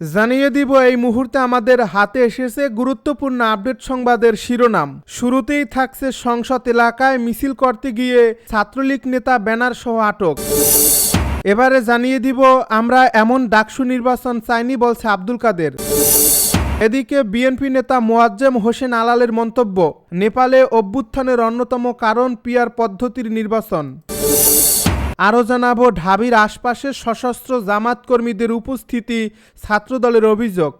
জানিয়ে দিব এই মুহূর্তে আমাদের হাতে এসেছে গুরুত্বপূর্ণ আপডেট সংবাদের শিরোনাম। শুরুতেই থাকছে সংসদ এলাকায় মিছিল করতে গিয়ে ছাত্রলীগ নেতা ব্যানার সহ আটক। এবারে জানিয়ে দিব আমরা এমন ডাকসু নির্বাচন চাইনি বলছে আব্দুল কাদের। এদিকে বিএনপি নেতা মোয়াজ্জেম হোসেন আলালের মন্তব্য, নেপালে অভ্যুত্থানের অন্যতম কারণ পিআর পদ্ধতির নির্বাচন। আরও জানাবো ঢাবির আশপাশে সশস্ত্র জামাত কর্মীদের উপস্থিতি ছাত্রদলের অভিযোগ।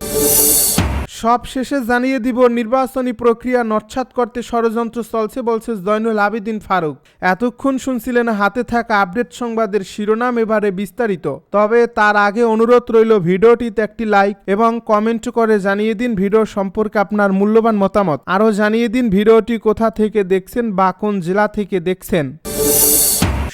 সব শেষে জানিয়ে দিব নির্বাচনী প্রক্রিয়া নস্যাৎ করতে ষড়যন্ত্র চলছে বলছে জয়নুল আবেদিন ফারুক। এতক্ষণ শুনছিলেন হাতে থাকা আপডেট সংবাদের শিরোনাম, এবারে বিস্তারিত। তবে তার আগে অনুরোধ রইল ভিডিওটিতে একটি লাইক এবং কমেন্ট করে জানিয়ে দিন ভিডিও সম্পর্কে আপনার মূল্যবান মতামত। আরও জানিয়ে দিন ভিডিওটি কোথা থেকে দেখছেন বা কোন জেলা থেকে দেখছেন।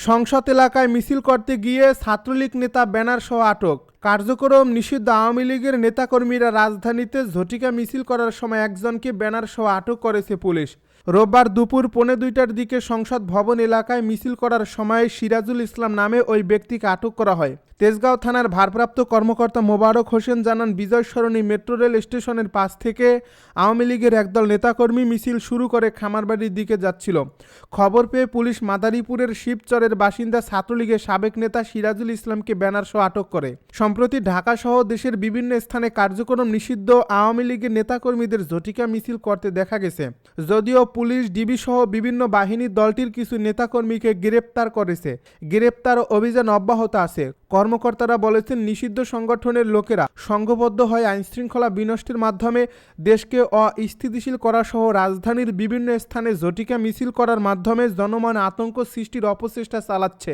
সংসদ এলাকায় মিছিল করতে গিয়ে ছাত্রলীগ নেতা ব্যানার সহ আটক। কার্যক্রম নিষিদ্ধ আওয়ামী লীগের নেতাকর্মীরা রাজধানীতে ঝটিকা মিছিল করার সময় একজনকে ব্যানার সহ আটক করেছে পুলিশ। রোববার দুপুর 1:45টার দিকে সংসদ ভবন এলাকায় মিছিল করার সময় সিরাজুল ইসলাম নামে ওই ব্যক্তিকে আটক করা হয়। তেজগাঁও থানার ভারপ্রাপ্ত কর্মকর্তা মোবারক হোসেন জানান, বিজয় সরণি মেট্রো রেল স্টেশনের পাশ থেকে আওয়ামী লীগের একদল নেতাকর্মী মিছিল শুরু করে খামারবাড়ির দিকে যাচ্ছিল। খবর পেয়ে পুলিশ মাদারীপুরের শিবচরের বাসিন্দা ছাত্রলীগের সাবেক নেতা সিরাজুল ইসলামকে ব্যানার সহ আটক করে। সম্প্রতি ঢাকা সহ দেশের বিভিন্ন স্থানে কার্যক্রম নিষিদ্ধ আওয়ামী লীগের নেতাকর্মীদের ঝটিকা মিছিল করতে দেখা গেছে। যদিও পুলিশ, ডিবি সহ বিভিন্ন বাহিনীর দলটির কিছু নেতাকর্মীকে গ্রেপ্তার করেছে। গ্রেপ্তার অভিযান অব্যাহত আছে। কর্মকর্তারা বলেছেন, নিষিদ্ধ সংগঠনের লোকেরা সংঘবদ্ধ হয়ে আইনশৃঙ্খলা বিনষ্টের মাধ্যমে দেশকে অস্থিতিশীল করা সহ রাজধানীর বিভিন্ন স্থানে ঝটিকা মিছিল করার মাধ্যমে জনমনে আতঙ্ক সৃষ্টির অপচেষ্টা চালাচ্ছে।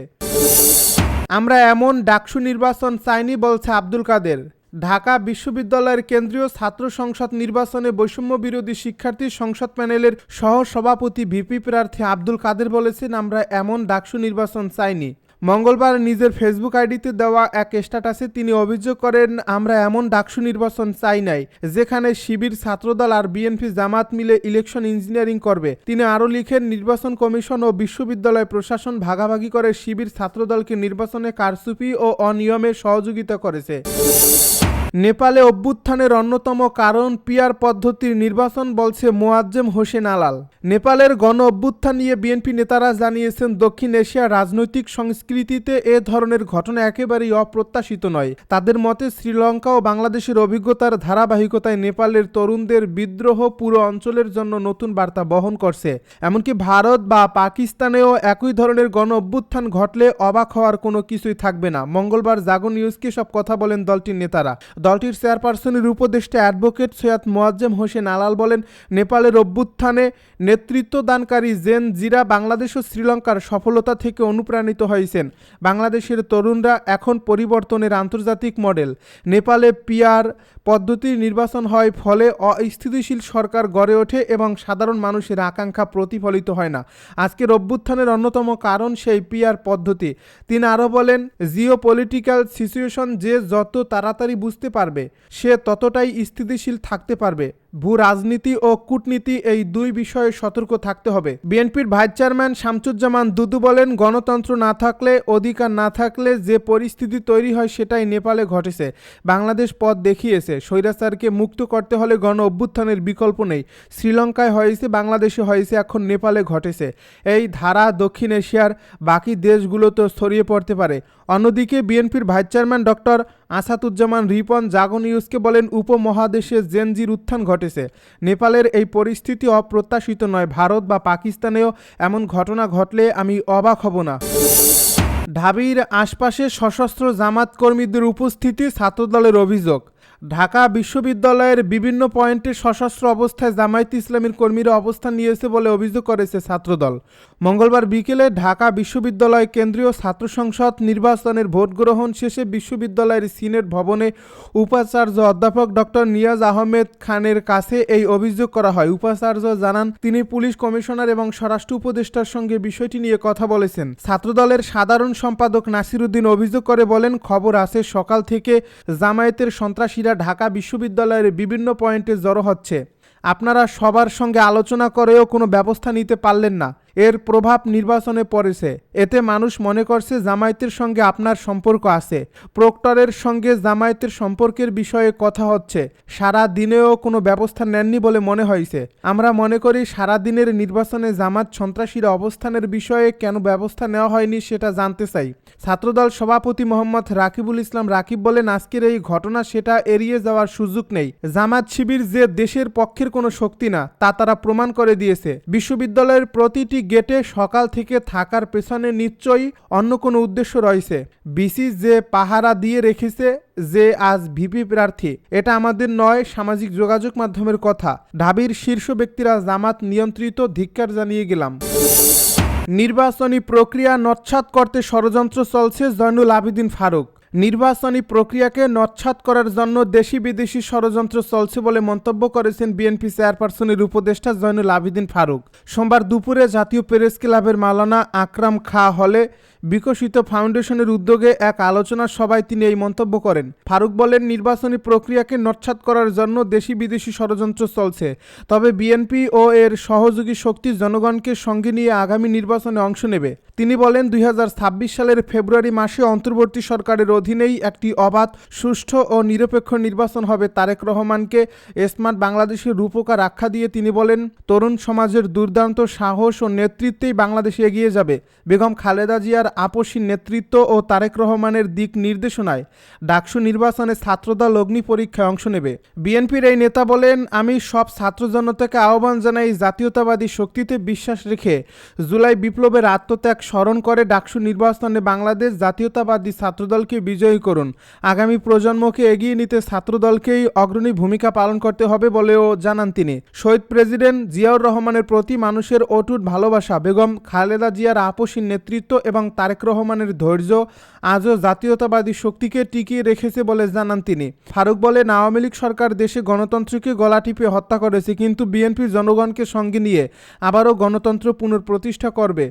আমরা এমন ডাকসু নির্বাচন চাইনি বলছে আব্দুল কাদের। ঢাকা বিশ্ববিদ্যালয়ের কেন্দ্রীয় ছাত্র সংসদ নির্বাচনে বৈষম্য বিরোধী শিক্ষার্থী সংসদ প্যানেলের সহ সভাপতি ভিপি প্রার্থী আব্দুল কাদের বলেছেন, আমরা এমন ডাকসু নির্বাচন চাইনি। মঙ্গলবার নিজের ফেসবুক আইডিতে দেওয়া এক স্ট্যাটাসে তিনি অভিযোগ করেন, আমরা এমন ডাকসু নির্বাচন চাই নাই যেখানে শিবির, ছাত্রদল আর বিএনপি জামাত মিলে ইলেকশন ইঞ্জিনিয়ারিং করবে। তিনি আরও লিখেন, নির্বাচন কমিশন ও বিশ্ববিদ্যালয় প্রশাসন ভাগাভাগি করে শিবির ছাত্রদলকে নির্বাচনে কারচুপি ও অনিয়মে সহযোগিতা করেছে। নেপালে অভ্যুত্থানের অন্যতম কারণ পিআর পদ্ধতির নির্বাচন বলছে মোয়াজ্জেম হোসেন আলাল। নেপালের গণ অভ্যুত্থান নিয়ে বিএনপি নেতারা জানিয়েছেন, দক্ষিণ এশিয়ার রাজনৈতিক সংস্কৃতিতে এ ধরনের ঘটনা একেবারেই অপ্রত্যাশিত নয়। তাদের মতে শ্রীলঙ্কা ও বাংলাদেশের অভিজ্ঞতার ধারাবাহিকতায় নেপালের তরুণদের বিদ্রোহ পুরো অঞ্চলের জন্য নতুন বার্তা বহন করছে। এমনকি ভারত বা পাকিস্তানেও একই ধরনের গণ অভ্যুত্থান ঘটলে অবাক হওয়ার কোনো কিছুই থাকবে না। মঙ্গলবার জাগো নিউজকে সব কথা বলেন দলটির নেতারা। দলটির চেয়ারপারসনের উপদেষ্টা অ্যাডভোকেট সৈয়দ মোয়াজ্জেম হোসেন আলাল বলেন, নেপালের অভ্যুত্থানে নেতৃত্বদানকারী জেন জিরা বাংলাদেশ ও শ্রীলঙ্কার সফলতা থেকে অনুপ্রাণিত হয়েছেন। বাংলাদেশের তরুণরা এখন পরিবর্তনের আন্তর্জাতিক মডেল। নেপালে পিআর পদ্ধতির নির্বাচন হয়, ফলে অস্থিতিশীল সরকার গড়ে ওঠে এবং সাধারণ মানুষের আকাঙ্ক্ষা প্রতিফলিত হয় না। আজকের অভ্যুত্থানের অন্যতম কারণ সেই পিআর পদ্ধতি। তিনি আরও বলেন, জিও পলিটিক্যাল সিচুয়েশন যে যত তাড়াতাড়ি বুঝতে পারবে সে ততটাই স্থিতিশীল থাকতে পারবে। ভূ রাজনীতি ও কূটনীতি এই দুই বিষয়ে সতর্ক থাকতে হবে। বিএনপির ভাইস চেয়ারম্যান শামসুজ্জামান দুদু বলেন, গণতন্ত্র না থাকলে, অধিকার না থাকলে যে পরিস্থিতি তৈরি হয় সেটাই নেপালে ঘটেছে। বাংলাদেশ পথ দেখিয়েছে। স্বৈরাচারকে মুক্ত করতে হলে গণ অভ্যুত্থানের বিকল্প নেই। শ্রীলঙ্কায় হয়েছে, বাংলাদেশে হয়েছে, এখন নেপালে ঘটেছে। এই ধারা দক্ষিণ এশিয়ার বাকি দেশগুলোতেও ছড়িয়ে পড়তে পারে। অন্যদিকে বিএনপির vice chairman doctor Asaduzzaman Ripon Jago নিউজকে বলেন, উপমহাদেশে জেনজির উত্থান ঘটেছে। নেপালের এই পরিস্থিতি অপ্রত্যাশিত নয়। ভারত বা পাকিস্তানেও এমন ঘটনা ঘটলে আমি অবাক হব না। ঢাবির আশপাশে সশস্ত্র জামাত কর্মীদের উপস্থিতি ছাত্রদলের অভিযোগ। ঢাকা বিশ্ববিদ্যালয়ের বিভিন্ন পয়েন্টে সশস্ত্র অবস্থায় জামায়াত ইসলামীর কর্মীরা অবস্থান নিয়েছে বলে অভিযোগ করেছে ছাত্রদল। মঙ্গলবার বিকেলে ঢাকা বিশ্ববিদ্যালয় কেন্দ্রীয় ছাত্র সংসদ নির্বাচনের ভোট গ্রহণ শেষে বিশ্ববিদ্যালয়ের সিনেট ভবনে উপাচার্য অধ্যাপক ডক্টর নিয়াজ আহমেদ খানের কাছে এই অভিযোগ করা হয়। উপাচার্য জানান, তিনি পুলিশ কমিশনার এবং স্বরাষ্ট্র উপদেষ্টার সঙ্গে বিষয়টি নিয়ে কথা বলেছেন। ছাত্রদলের সাধারণ সম্পাদক নাসিরউদ্দিন অভিযোগ করে বলেন, খবর আছে সকাল থেকে জামায়াতের সন্ত্রাসীরা ঢাকা বিশ্ববিদ্যালয়ের বিভিন্ন পয়েন্টে জড়ো হচ্ছে। আপনারা সবার সঙ্গে আলোচনা করেও কোনো ব্যবস্থা নিতে পারলেন না। এর প্রভাব নির্বাচনে পড়েছে। এতে মানুষ মনে করছে জামায়াতের সঙ্গে আপনার সম্পর্ক আছে। প্রক্টরের সঙ্গে জামায়াতের সম্পর্কের বিষয়ে কথা হচ্ছে, সারা দিনেও কোনো ব্যবস্থা নেননি বলে মনে হয়েছে। আমরা মনে করি সারা দিনের নির্বাচনে জামাত সন্ত্রাসীর অবস্থানের বিষয়ে কেন ব্যবস্থা নেওয়া হয়নি সেটা জানতে চাই। ছাত্রদল সভাপতি মোহাম্মদ রাকিবুল ইসলাম রাকিব বলেন, আজকের এই ঘটনা সেটা এড়িয়ে যাওয়ার সুযোগ নেই। জামাত শিবির যে দেশের পক্ষের কোনো শক্তি না তা তারা প্রমাণ করে দিয়েছে। বিশ্ববিদ্যালয়ের প্রতিটি গেটে সকাল থেকে থাকার পেছনে নিশ্চয়ই অন্য কোনো উদ্দেশ্য রয়েছে। বিসি যে পাহারা দিয়ে রেখেছে যে আজ ভিপি প্রার্থী, এটা আমাদের নয়, সামাজিক যোগাযোগ মাধ্যমের কথা। ঢাবির শীর্ষ ব্যক্তিরা জামাত নিয়ন্ত্রিত, ধিক্কার জানিয়ে গেলাম। নির্বাচনী প্রক্রিয়া নস্যাৎ করতে ষড়যন্ত্র চলছে, জয়নুল আবেদিন ফারুক। নির্বাচনী প্রক্রিয়াকে নস্যাৎ করার জন্য দেশি বিদেশি ষড়যন্ত্র চলছে বলে মন্তব্য করেছেন বিএনপি চেয়ারপারসনের উপদেষ্টা জয়নুল আবেদিন ফারুক। সোমবার দুপুরে জাতীয় প্রেস ক্লাবের মাওলানা আকরাম খাঁ হলে বিকশিত ফাউন্ডেশনের উদ্যোগে এক আলোচনা সভায় তিনি এই মন্তব্য করেন। ফারুক বলেন, নির্বাচনী প্রক্রিয়াকে নস্যাৎ করার জন্য দেশি বিদেশি ষড়যন্ত্র চলছে, তবে বিএনপি ও এর সহযোগী শক্তি জনগণকে সঙ্গে নিয়ে আগামী নির্বাচনে অংশ নেবে। তিনি বলেন, ২০২৬ সালের ফেব্রুয়ারি মাসে অন্তর্বর্তী সরকারের অধীনেই একটি অবাধ, সুষ্ঠু ও নিরপেক্ষ নির্বাচন হবে। তারেক রহমানকে স্মার্ট বাংলাদেশের রূপকার আখ্যা দিয়ে তিনি বলেন, তরুণ সমাজের দুর্দান্ত সাহস ও নেতৃত্বেই বাংলাদেশ এগিয়ে যাবে। বেগম খালেদা জিয়ার আপসী নেতৃত্ব ও তারেক রহমানের দিক নির্দেশনায় ডাকসু নির্বাচনে ছাত্রদল অগ্নি পরীক্ষায় অংশ নেবে। বিএনপির এই নেতা বলেন, আমি সব ছাত্র জনতাকে আহ্বান জানাই, জাতীয়তাবাদী শক্তিতে বিশ্বাস রেখে জুলাই বিপ্লবের আত্মত্যাগ স্মরণ করে ডাকসু নির্বাচনে বাংলাদেশ জাতীয়তাবাদী ছাত্রদলকে বিজয়ী করুন। আগামী প্রজন্মকে এগিয়ে নিতে ছাত্রদলকেই অগ্রণী ভূমিকা পালন করতে হবে বলেও জানান তিনি। শহীদ প্রেসিডেন্ট জিয়াউর রহমানের প্রতি মানুষের অটুট ভালোবাসা, বেগম খালেদা জিয়ার আপসী নেতৃত্ব এবং তারেক রহমানের ধৈর্য আজও জাতীয়তাবাদী শক্তিকে টিকিয়ে রেখেছে বলে জানান তিনি। ফারুক বলেন, আওয়ামী লীগ সরকার দেশে গণতন্ত্রকে গলা টিপে হত্যা করেছে, কিন্তু বিএনপি জনগণকে সঙ্গে নিয়ে আবারও গণতন্ত্র পুনঃপ্রতিষ্ঠা করবে।